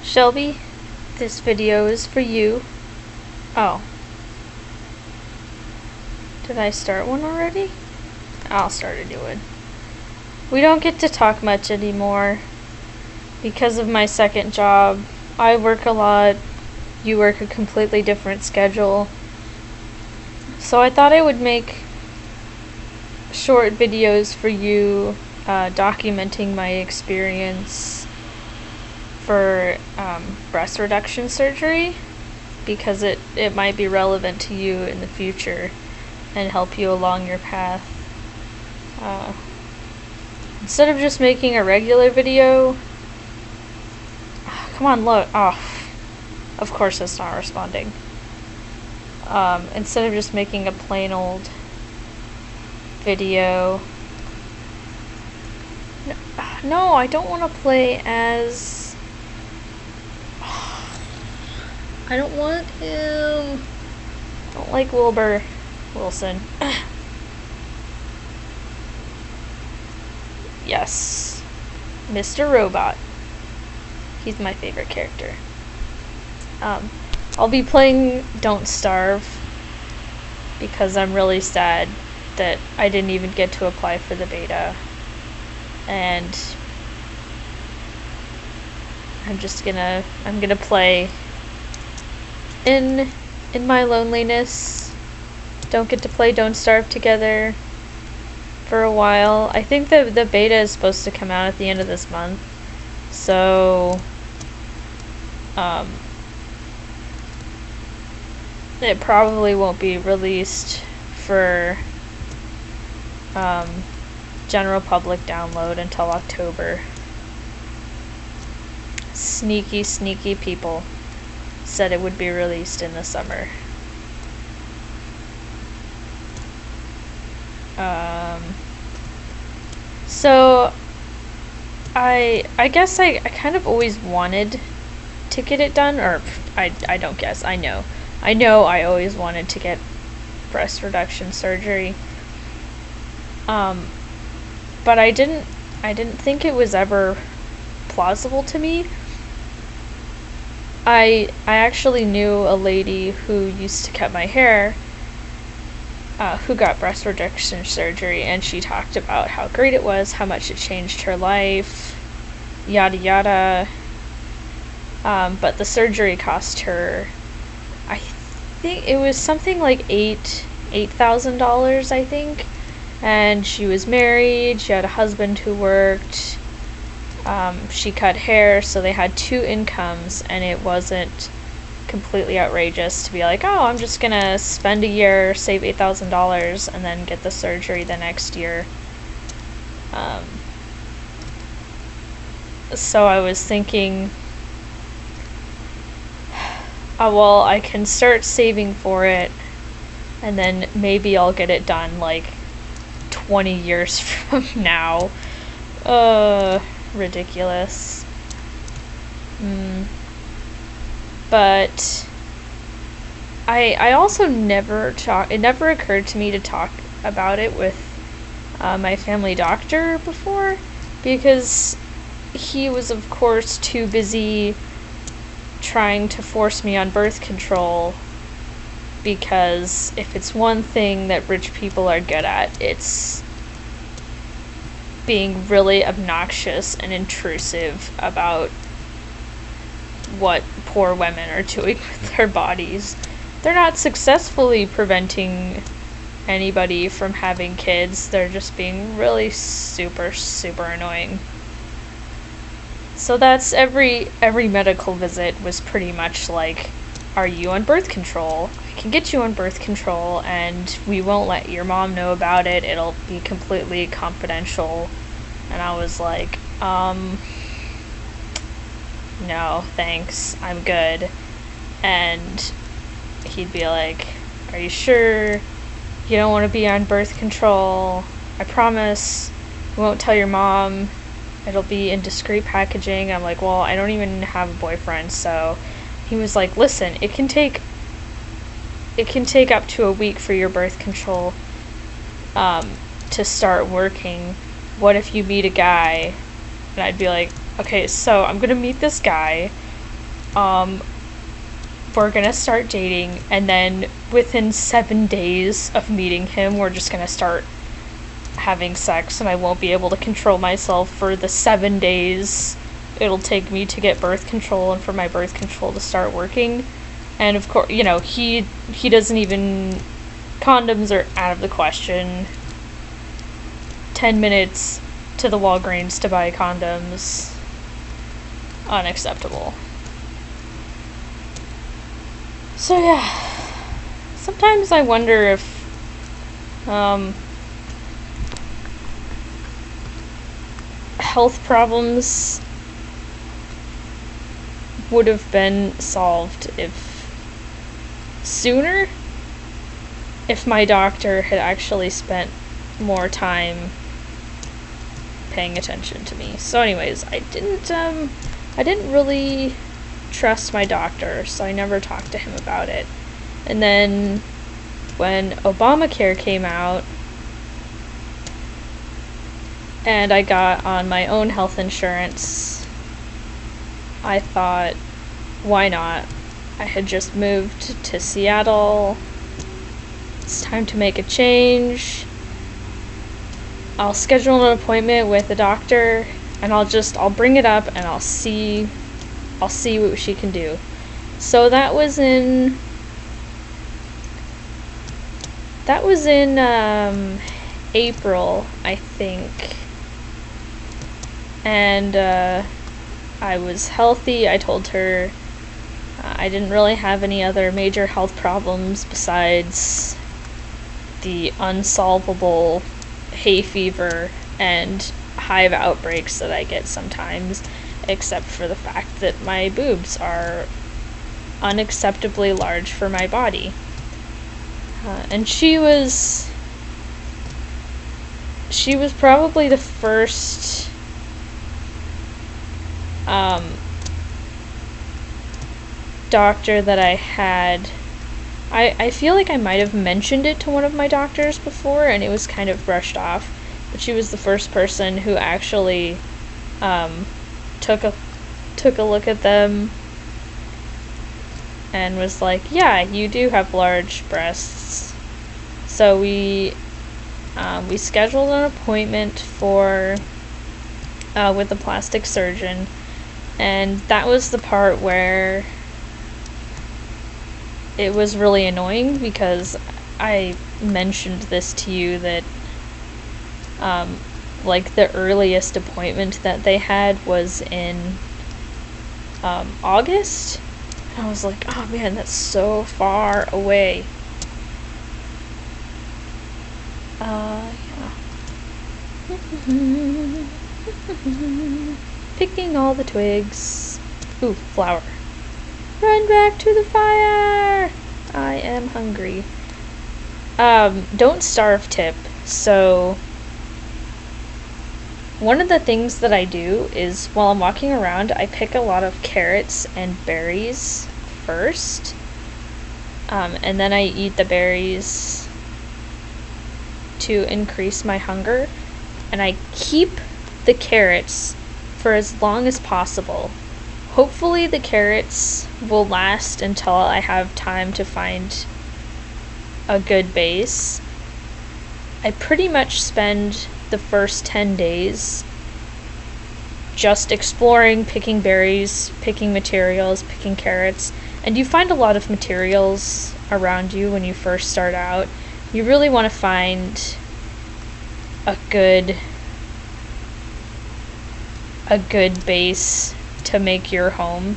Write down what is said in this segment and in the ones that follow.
Shelby, this video is for you. Oh. Did I start one already? I'll start a new one. We don't get to talk much anymore because of my second job. I work a lot. You work a completely different schedule. So I thought I would make short videos for you documenting my experience for breast reduction surgery, because it might be relevant to you in the future and help you along your path. Instead of just making a regular video, come on, look. Oh, of course it's not responding. Instead of just making a plain old video. No, I don't want to play as... I don't want him. I don't like Wilbur Wilson. Yes. Mr. Robot. He's my favorite character. I'll be playing Don't Starve because I'm really sad that I didn't even get to apply for the beta. And I'm gonna play in my loneliness. Don't get to play Don't Starve together for a while. I think the beta is supposed to come out at the end of this month, so it probably won't be released for general public download until October. Sneaky people said it would be released in the summer. So I guess I kind of always wanted to get it done, or I don't guess, I know I always wanted to get breast reduction surgery. But I didn't think it was ever plausible to me. I actually knew a lady who used to cut my hair, who got breast reduction surgery, and she talked about how great it was, how much it changed her life, yada yada. But the surgery cost her, I think it was something like $8,000, I think. And she was married, she had a husband who worked, she cut hair, so they had two incomes, and it wasn't completely outrageous to be like, oh, I'm just gonna spend a year, save $8,000, and then get the surgery the next year. So I was thinking, oh, well, I can start saving for it, and then maybe I'll get it done, like, 20 years from now. Ridiculous. But I also it never occurred to me to talk about it with my family doctor before, because he was, of course, too busy trying to force me on birth control, because if it's one thing that rich people are good at, it's being really obnoxious and intrusive about what poor women are doing with their bodies. They're not successfully preventing anybody from having kids. They're just being really super annoying. So that's every medical visit was pretty much like, are you on birth control? I can get you on birth control, and we won't let your mom know about it. It'll be completely confidential. And I was like, no, thanks, I'm good. And he'd be like, are you sure you don't want to be on birth control? I promise we won't tell your mom. It'll be in discreet packaging. I'm like, well, I don't even have a boyfriend. So he was like, listen, it can take up to a week for your birth control to start working. What if you meet a guy? And I'd be like, okay, so I'm gonna meet this guy. we're gonna start dating, and then within 7 days of meeting him, we're just gonna start having sex, and I won't be able to control myself for the 7 days it'll take me to get birth control and for my birth control to start working. And of course, you know, he doesn't even, condoms are out of the question. 10 minutes to the Walgreens to buy condoms, unacceptable. So yeah, sometimes I wonder if health problems would have been solved sooner if my doctor had actually spent more time paying attention to me. So anyways, I didn't really trust my doctor, so I never talked to him about it. And then when Obamacare came out and I got on my own health insurance, I thought, why not? I had just moved to Seattle. It's time to make a change. I'll schedule an appointment with a doctor, and I'll bring it up and I'll see what she can do. So that was in April, I think. And I was healthy. I told her I didn't really have any other major health problems besides the unsolvable hay fever and hive outbreaks that I get sometimes, except for the fact that my boobs are unacceptably large for my body. And she was probably the first doctor that I had. I feel like I might have mentioned it to one of my doctors before and it was kind of brushed off, but she was the first person who actually took a look at them and was like, yeah, you do have large breasts. So we scheduled an appointment with a plastic surgeon, and that was the part where it was really annoying because I mentioned this to you that like the earliest appointment that they had was in August. And I was like, oh man, that's so far away. Yeah. Picking all the twigs. Ooh, flower. Run back to the fire! I am hungry. Don't starve tip. So, one of the things that I do is while I'm walking around, I pick a lot of carrots and berries first. And then I eat the berries to increase my hunger. And I keep the carrots for as long as possible. Hopefully the carrots will last until I have time to find a good base. I pretty much spend the first 10 days just exploring, picking berries, picking materials, picking carrots, and you find a lot of materials around you when you first start out. You really want to find a good base to make your home.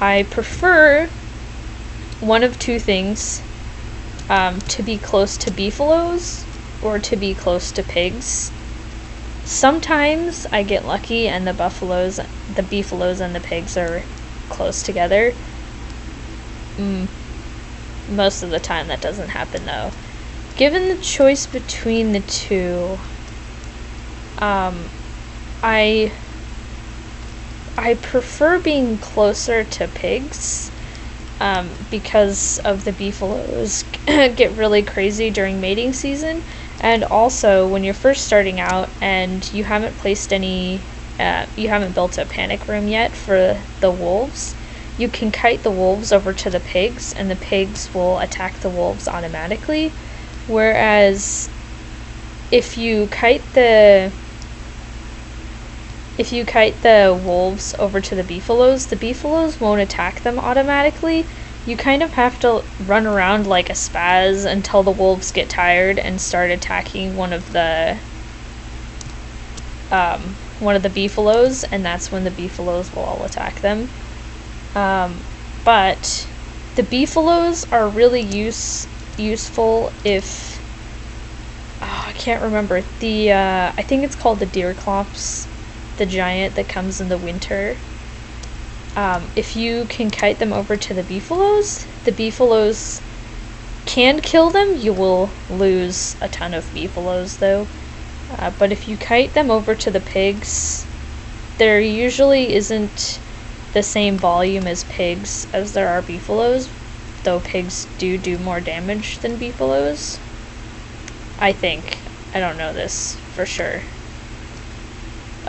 I prefer one of two things, to be close to beefaloes or to be close to pigs. Sometimes I get lucky and the beefaloes and the pigs are close together. Most of the time that doesn't happen though. Given the choice between the two, I prefer being closer to pigs, because of the beefaloes get really crazy during mating season, and also when you're first starting out and you haven't built a panic room yet for the wolves, you can kite the wolves over to the pigs, and the pigs will attack the wolves automatically. Whereas if you kite the wolves over to the beefaloes won't attack them automatically. You kind of have to run around like a spaz until the wolves get tired and start attacking one of the beefaloes, and that's when the beefaloes will all attack them. But the beefaloes are really useful if I can't remember I think it's called the deerclops, the giant that comes in the winter. If you can kite them over to the beefaloes can kill them. You will lose a ton of beefaloes though. But if you kite them over to the pigs, there usually isn't the same volume as pigs as there are beefaloes, though pigs do more damage than beefaloes. I think. I don't know this for sure.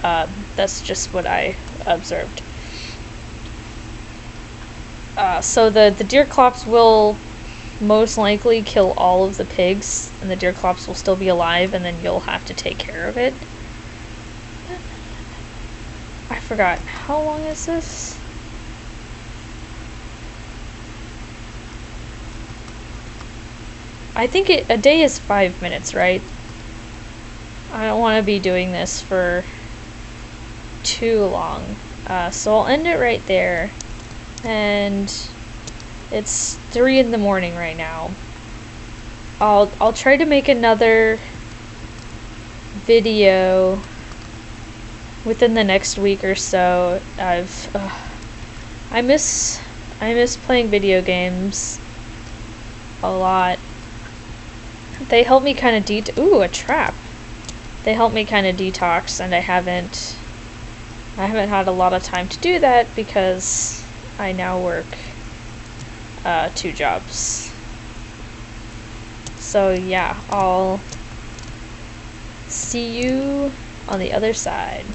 That's just what I observed. So the deerclops will most likely kill all of the pigs, and the deerclops will still be alive, and then you'll have to take care of it. I forgot. How long is this? I think a day is 5 minutes, right? I don't want to be doing this for too long. So I'll end it right there. And it's 3 in the morning right now. I'll try to make another video within the next week or so. I miss playing video games a lot. They help me kind of ooh, a trap. They help me kind of detox, and I haven't had a lot of time to do that because I now work 2 jobs. So yeah, I'll see you on the other side.